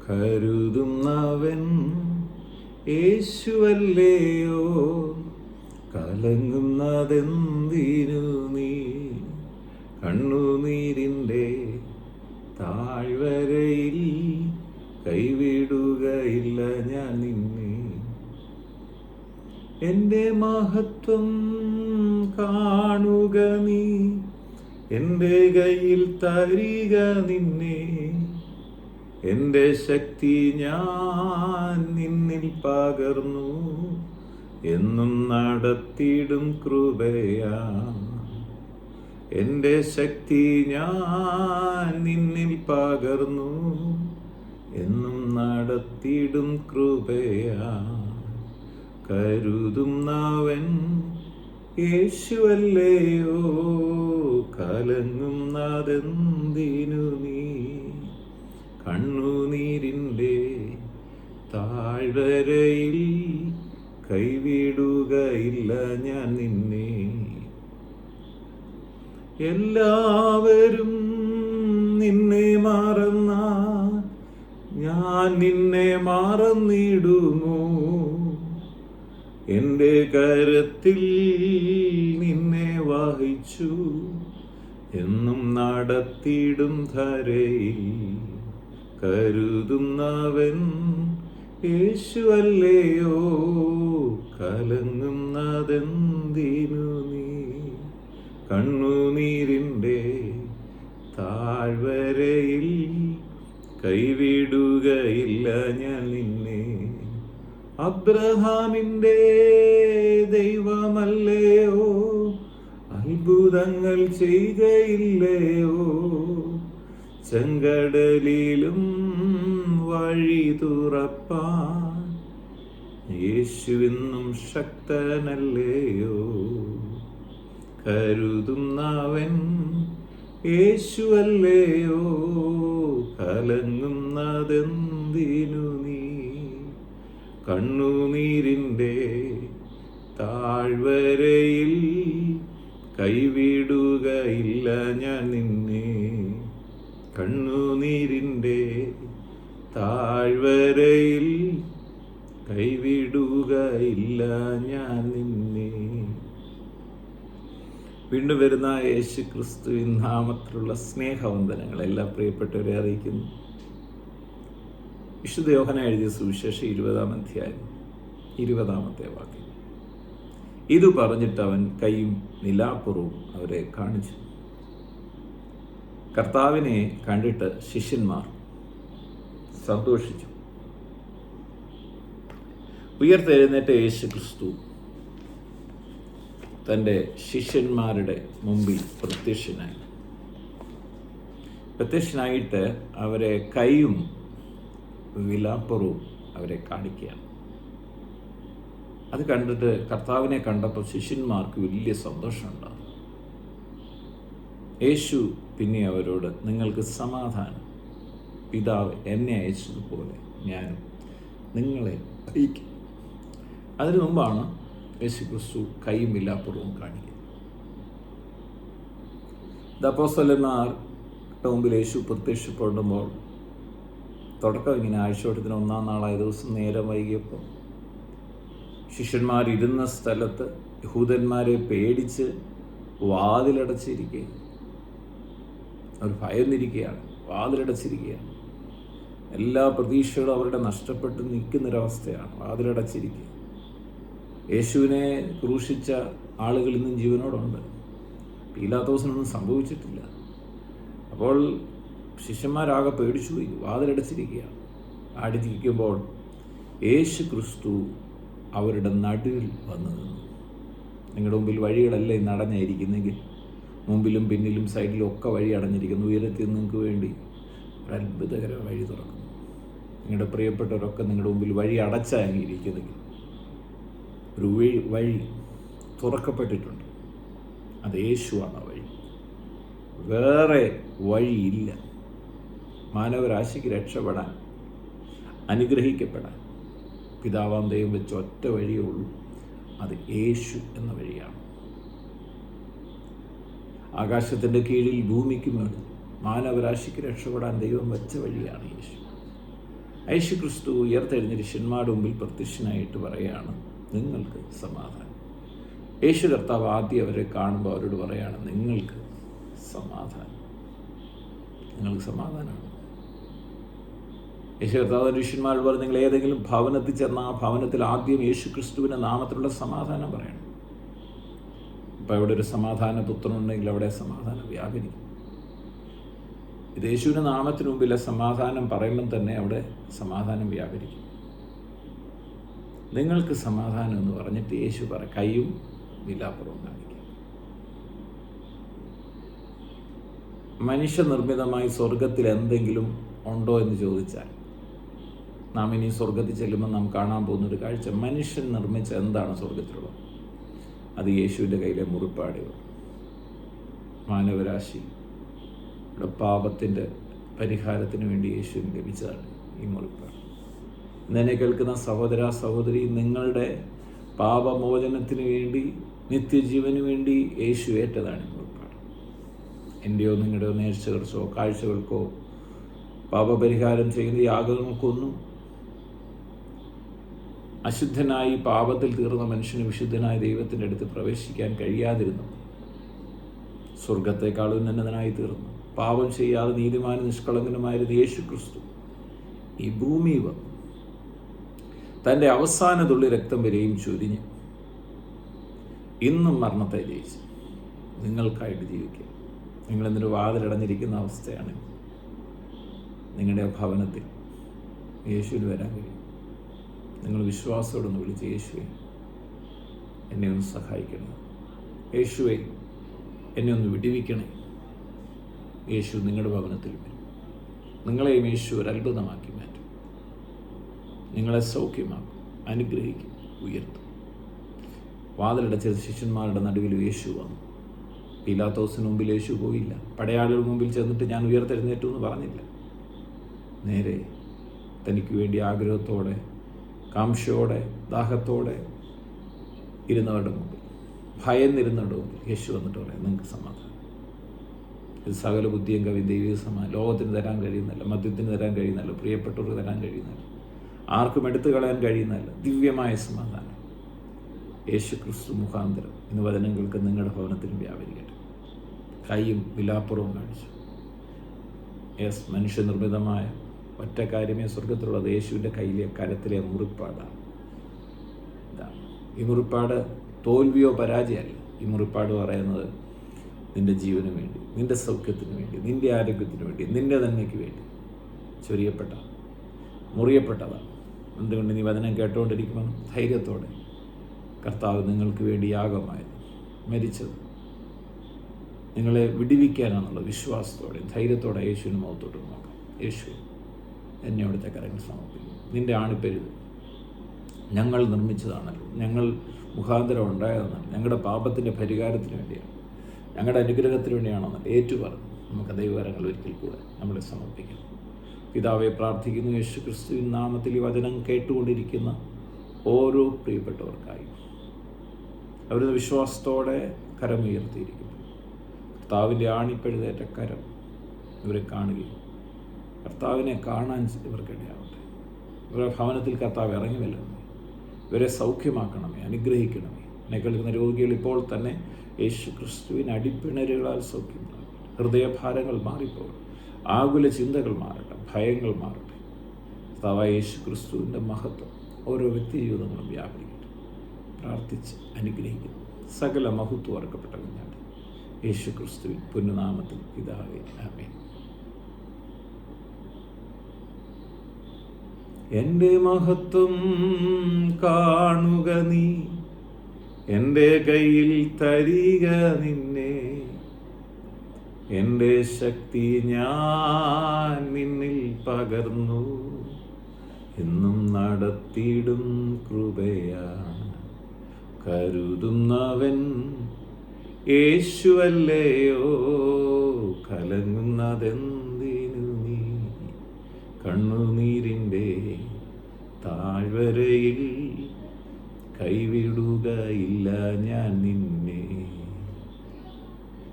കരുതുന്നവൻ യേശുവല്ലയോ, കലങ്ങുന്നതെന്തിനു നീ? കണ്ണുനീരിൻ്റെ താഴ്വരയിൽ കൈവിടുകയില്ല ഞാൻ നിന്നെ. എൻ്റെ മഹത്വം കാണുക നീ, എൻ്റെ കയ്യിൽ തരിക നിന്നെ. എൻ്റെ ശക്തി ഞാൻ നിന്നിൽ പകർന്നു, എന്നും നടത്തിയിടും കൃപയാ. എൻ്റെ ശക്തി ഞാൻ നിന്നിൽ പകർന്നു, എന്നും നടത്തിയിടും കൃപയാ. കരുതുന്നവൻ യേശുവല്ലയോ, കലങ്ങുന്നതെന്തിനു നീ? കണ്ണുനീരിൻ്റെ താഴ്വരയിൽ കൈവിടുകയില്ല ഞാൻ നിന്നെ. എല്ലാവരും നിന്നെ മറന്നാൽ ഞാൻ നിന്നെ മറന്നിടുമോ? എൻ്റെ കരത്തിൽ നിന്നെ വഹിച്ചു, എന്നും നടത്തിയിടും ധരയിൽ. കരുതുന്നവൻ യേശുവല്ലയോ, കലങ്ങുന്നതെന്തിനു നീ? കണ്ണുനീരിൻ്റെ താഴ്വരയിൽ കൈവിടുകയില്ല ഞാൻ നിന്നെ. അബ്രഹാമിൻ്റെ ദൈവമല്ലയോ, അത്ഭുതങ്ങൾ ചെയ്യുകയില്ലയോ? ചെങ്കടലിലും വഴി തുറപ്പാൻ യേശുവെന്നും ശക്തനല്ലയോ? കരുതുന്നവൻ യേശുവല്ലയോ, കലങ്ങുന്നതെന്തിനു നീ? കണ്ണുനീരിൻ്റെ താഴ്വരയിൽ കൈവിടുകയില്ല ഞാൻ നിന്നെ. കണ്ണുനീരിൻ്റെ താഴ്വരയിൽ കൈവിടുകയില്ല ഞാൻ നിന്നെ. വീണ്ടും വരുന്ന യേശു ക്രിസ്തുവിൻ നാമത്തിലുള്ള സ്നേഹവന്ദനങ്ങൾ എല്ലാ പ്രിയപ്പെട്ടവരെ അറിയിക്കുന്നു. വിശുദ്ധ യോഹന്നാൻ എഴുതിയ സുവിശേഷം 20-ാം അധ്യായം 20-ാമത്തെ വാക്യം. ഇത് പറഞ്ഞിട്ട് അവൻ കൈയും നിലാപ്പുറവും അവരെ കാണിച്ചു. കർത്താവിനെ കണ്ടിട്ട് ശിഷ്യന്മാർ സന്തോഷിച്ചു. ഉയർത്തെഴുന്നേറ്റ യേശു ക്രിസ്തു തൻ്റെ ശിഷ്യന്മാരുടെ മുമ്പിൽ പ്രത്യക്ഷനായിട്ട് അവരെ കൈയും വിലാപ്പുറവും അവരെ കാണിക്കുകയാണ്. അത് കണ്ടിട്ട് കർത്താവിനെ കണ്ടപ്പോൾ ശിഷ്യന്മാർക്ക് വലിയ സന്തോഷമുണ്ടാകും. യേശു പിന്നെ അവരോട്, നിങ്ങൾക്ക് സമാധാനം, പിതാവ് എന്നെ അയച്ചതുപോലെ ഞാനും നിങ്ങളെ അയക്കും. അതിനു മുമ്പാണ് യേശു ക്രിസ്തു കൈയും വിലാപ്പുറവും കാണിക്കുന്നത്. അപ്പോസ്തലന്മാരുടെ മുമ്പിൽ യേശു പ്രത്യക്ഷപ്പെടുമ്പോൾ തുടക്കം ഇങ്ങനെ, ആഴ്ചവട്ടത്തിന് 1-ാം നാളായ ദിവസം നേരം വൈകിയപ്പോൾ ശിഷ്യന്മാരിരുന്ന സ്ഥലത്ത് യഹൂദന്മാരെ പേടിച്ച് വാതിലടച്ചിരിക്കുക. അവർ ഭയന്നിരിക്കുകയാണ്, വാതിലടച്ചിരിക്കുകയാണ്. എല്ലാ പ്രതീക്ഷകളും അവരുടെ നഷ്ടപ്പെട്ട് നിൽക്കുന്നൊരവസ്ഥയാണ്, വാതിലടച്ചിരിക്കുക. യേശുവിനെ ക്രൂശിച്ച ആളുകൾ ഇന്നും ജീവനോടുണ്ട്. പീലാത്തോസിനൊന്നും സംഭവിച്ചിട്ടില്ല. അപ്പോൾ ശിഷ്യന്മാരാകെ പേടിച്ചുപോയി, വാതിലടച്ചിരിക്കുകയാണ്. അടിച്ചിരിക്കുമ്പോൾ യേശു ക്രിസ്തു അവരുടെ നടുവിൽ വന്നു നിന്നു. നിങ്ങളുടെ മുമ്പിൽ വഴികളല്ലേ ഇന്ന് അടഞ്ഞായിരിക്കുന്നെങ്കിൽ, മുമ്പിലും പിന്നിലും സൈഡിലും ഒക്കെ വഴി അടഞ്ഞിരിക്കുന്നു. ഉയരത്തിൽ നിങ്ങൾക്ക് വേണ്ടി ഒരു അത്ഭുതകര വഴി തുറക്കുന്നു. നിങ്ങളുടെ പ്രിയപ്പെട്ടവരൊക്കെ നിങ്ങളുടെ മുമ്പിൽ വഴി അടച്ചായിരിക്കുന്നെങ്കിൽ ഒരു വഴി തുറക്കപ്പെട്ടിട്ടുണ്ട്. അത് യേശുവാണ് ആ വഴി. വേറെ വഴിയില്ല. മാനവരാശിക്ക് രക്ഷപ്പെടാൻ, അനുഗ്രഹിക്കപ്പെടാൻ പിതാവാം ദൈവം വെച്ച ഒറ്റ വഴിയേ ഉള്ളൂ. അത് യേശു എന്ന വഴിയാണ്. ആകാശത്തിൻ്റെ കീഴിൽ ഭൂമിക്ക് മേളിൽ മാനവരാശിക്ക് രക്ഷപ്പെടാൻ ദൈവം വെച്ച വഴിയാണ് യേശു. യേശുക്രിസ്തു ഉയർത്തെഴുന്നേറ്റ് ശിഷ്യന്മാരുടെ മുമ്പിൽ പ്രത്യക്ഷനായിട്ട് പറയുകയാണ്, നിങ്ങൾക്ക് സമാധാനം. യേശു കർത്താവ് ആദ്യം അവരെ കാണുമ്പോൾ അവരോട് പറയുകയാണ്, നിങ്ങൾക്ക് സമാധാനം, നിങ്ങൾക്ക് സമാധാനമാണ്. യേശു കർത്താവ് ശിഷ്യന്മാരോട് പറഞ്ഞു, നിങ്ങൾ ഏതെങ്കിലും ഭവനത്തിൽ ചെന്ന ആ ഭവനത്തിൽ ആദ്യം യേശു ക്രിസ്തുവിൻ്റെ നാമത്തിലുള്ള സമാധാനം പറയണം. ഇപ്പം അവിടെ ഒരു സമാധാന പുത്രനുണ്ടെങ്കിൽ അവിടെ സമാധാനം വ്യാപരിക്കും. ഇത് യേശുവിൻ്റെ നാമത്തിന് മുമ്പിലെ സമാധാനം പറയുമ്പം തന്നെ അവിടെ സമാധാനം വ്യാപരിക്കും. നിങ്ങൾക്ക് സമാധാനം എന്ന് പറഞ്ഞിട്ട് യേശു കൈയും വിലാപ്പുറവും കാണിക്കും. മനുഷ്യനിർമ്മിതമായി സ്വർഗത്തിൽ എന്തെങ്കിലും ഉണ്ടോ എന്ന് ചോദിച്ചാൽ, നാം ഇനി സ്വർഗത്തിൽ ചെല്ലുമ്പോൾ നാം കാണാൻ പോകുന്നൊരു കാഴ്ച, മനുഷ്യൻ നിർമ്മിച്ച എന്താണ് സ്വർഗത്തിലുള്ളത്? അത് യേശുവിൻ്റെ കയ്യിലെ മുറിപ്പാടുകൾ. മാനവരാശി പാപത്തിൻ്റെ പരിഹാരത്തിന് വേണ്ടി യേശുവിന് ലഭിച്ചതാണ് ഈ മുറിപ്പാട്. ഇന്നെന്നെ കേൾക്കുന്ന സഹോദര സഹോദരി, നിങ്ങളുടെ പാപമോചനത്തിന് വേണ്ടി, നിത്യജീവന് വേണ്ടി യേശു ഏറ്റതാണ് മുറിപ്പാട്. എൻ്റെയോ നിങ്ങളുടെയോ നേർച്ചകൾക്കോ കാഴ്ചകൾക്കോ പാപപരിഹാരം ചെയ്യുന്ന യാഗങ്ങൾക്കൊന്നും അശുദ്ധനായി പാപത്തിൽ തീർന്ന മനുഷ്യന് വിശുദ്ധനായ ദൈവത്തിൻ്റെ അടുത്ത് പ്രവേശിക്കാൻ കഴിയാതിരുന്നു. സ്വർഗത്തെക്കാളും ഉന്നതനായി തീർന്നു പാപം ചെയ്യാതെ നീതിമാനും നിഷ്കളങ്കനുമായിരുന്ന യേശു ക്രിസ്തു ഈ ഭൂമി വന്നു തൻ്റെ അവസാന തുള്ളി രക്തം വരെയും ചൊരിഞ്ഞ് ഇന്നും മരണത്തെ ജയിച്ചു നിങ്ങൾക്കായിട്ട് ജീവിക്കുക. നിങ്ങളെന്നൊരു വാതിലടഞ്ഞിരിക്കുന്ന അവസ്ഥയാണ്. നിങ്ങളുടെ ഭവനത്തിൽ യേശുവിന് വരാൻ കഴിയും. നിങ്ങൾ വിശ്വാസത്തോടൊന്ന് വിളിച്ച്, യേശുവെ എന്നെ ഒന്ന് സഹായിക്കണേ, യേശുവെ എന്നെ ഒന്ന് വിടിവിക്കണേ. യേശു നിങ്ങളുടെ ഭവനത്തിൽ വരും. നിങ്ങളെയും യേശു ഒരു അത്ഭുതമാക്കി മാറ്റും. നിങ്ങളെ സൗഖ്യമാക്കും, അനുഗ്രഹിക്കും, ഉയർത്തും. വാതിലടച്ച ശിഷ്യന്മാരുടെ നടുവിൽ യേശു വന്നു. പീലാത്തോസിന് മുമ്പിൽ യേശു പോയില്ല. പടയാളികളുടെ മുമ്പിൽ ചെന്നിട്ട് ഞാൻ ഉയർത്തെഴുന്നേറ്റു എന്ന് പറഞ്ഞില്ല. നേരെ തനിക്ക് വേണ്ടി ആഗ്രഹത്തോടെ, കാംക്ഷയോടെ, ദാഹത്തോടെ ഇരുന്നവരുടെ മുമ്പിൽ, ഭയന്നിരുന്നവരുടെ മുമ്പിൽ യേശു വന്നിട്ട് പറയാം, നിങ്ങൾക്ക് സമാധാനം. ഇത് സകല ബുദ്ധിയും കവി ദൈവിക സമാധാനം ലോകത്തിന് തരാൻ കഴിയുന്നല്ല, മദ്യത്തിന് തരാൻ കഴിയുന്നല്ല, പ്രിയപ്പെട്ടവർക്ക് തരാൻ കഴിയുന്നല്ല, ആർക്കും എടുത്തു കളയാൻ കഴിയുന്നല്ല, ദിവ്യമായ സമാധാനം യേശു ക്രിസ്തു മുഖാന്തരം ഇന്ന് വചനങ്ങൾക്ക് നിങ്ങളുടെ ഭവനത്തിനും വ്യാപരിക്കട്ടെ. കൈയും വിലാപ്പുറവും കാണിച്ചു. മനുഷ്യനിർമ്മിതമായ ഒറ്റ കാര്യമേ സ്വർഗത്തിലുള്ളത്, യേശുവിൻ്റെ കയ്യിലെ കരത്തിലെ മുറിപ്പാടാണ്. ഇതാണ് ഈ മുറിപ്പാട്. തോൽവിയോ പരാജയമല്ല. ഈ മുറിപ്പാട് പറയുന്നത് നിൻ്റെ ജീവന് വേണ്ടി, നിൻ്റെ സൗഖ്യത്തിന് വേണ്ടി, നിൻ്റെ ആരോഗ്യത്തിന് വേണ്ടി, നിൻ്റെ നന്മയ്ക്ക് വേണ്ടി ചൊരിയപ്പെട്ട മുറിയപ്പെട്ടതാണ്. എന്തുകൊണ്ട് നീ വചനം കേട്ടുകൊണ്ടിരിക്കുമ്പോൾ ധൈര്യത്തോടെ കർത്താവ് നിങ്ങൾക്ക് വേണ്ടി യാഗമായത്, മരിച്ചത് നിങ്ങളെ വിടിവിക്കാനാണെന്നുള്ള വിശ്വാസത്തോടെ ധൈര്യത്തോടെ യേശുവിന് മുഖത്തോട്ട് നോക്കാം. യേശു എന്നെ അവിടുത്തെ കരങ്ങൾ സമർപ്പിക്കും. നിൻ്റെ ആണിപ്പരുത് ഞങ്ങൾ നിർമ്മിച്ചതാണല്ലോ, ഞങ്ങൾ മുഖാന്തരം ഉണ്ടായതെന്നാണ്, ഞങ്ങളുടെ പാപത്തിൻ്റെ പരിഹാരത്തിന് വേണ്ടിയാണ്, ഞങ്ങളുടെ അനുഗ്രഹത്തിന് വേണ്ടിയാണെന്നല്ല ഏറ്റുപറഞ്ഞു നമുക്ക് ദൈവകരങ്ങൾ ഒരിക്കൽ കൂടെ നമ്മളെ സമർപ്പിക്കാം. പിതാവെ പ്രാർത്ഥിക്കുന്നു, യേശു ക്രിസ്തുവിൻ നാമത്തിൽ ഈ വചനം കേട്ടുകൊണ്ടിരിക്കുന്ന ഓരോ പ്രിയപ്പെട്ടവർക്കായി അവരുടെ വിശ്വാസത്തോടെ കരമുയർത്തിയിരിക്കുന്നു. കർത്താവിൻ്റെ ആണിപ്പഴുതേറ്റ കരം ഇവരെ കാണുകയും കർത്താവിനെ കാണാൻ ഇവർക്കിടയാവട്ടെ. ഇവരുടെ ഭവനത്തിൽ കർത്താവ് ഇറങ്ങി വല്ലണമേ, ഇവരെ സൗഖ്യമാക്കണമേ, അനുഗ്രഹിക്കണമേ. എന്നെ കേൾക്കുന്ന രോഗികൾ ഇപ്പോൾ തന്നെ യേശു ക്രിസ്തുവിന് അടിപ്പിണരുകളാൽ സൗഖ്യമാകട്ടെ. ഹൃദയഭാരങ്ങൾ മാറിപ്പോകട്ടെ, ആകുല ചിന്തകൾ മാറട്ടെ, ഭയങ്ങൾ മാറട്ടെ. കർത്താവായ യേശു ക്രിസ്തുവിൻ്റെ മഹത്വം ഓരോ വ്യക്തി ജീവിതങ്ങളും വ്യാപരിക്കട്ടെ. പ്രാർത്ഥിച്ച് അനുഗ്രഹിക്കുന്നു. സകല മഹത്വം അർക്കപ്പെട്ട കുഞ്ഞാണ് യേശു ക്രിസ്തുവിൻ പുണ്യനാമത്തിൽ പിതാവേ, ആമേൻ. എൻ്റെ മഹത്വം കാണുക നീ, എൻ്റെ കയ്യിൽ തരിക നിന്നെ, എൻ്റെ ശക്തി ഞാൻ നിന്നിൽ പകർന്നു, എന്നും നടത്തിയിടും കൃപയാ. കരുതുന്നവൻ യേശുവല്ലയോ.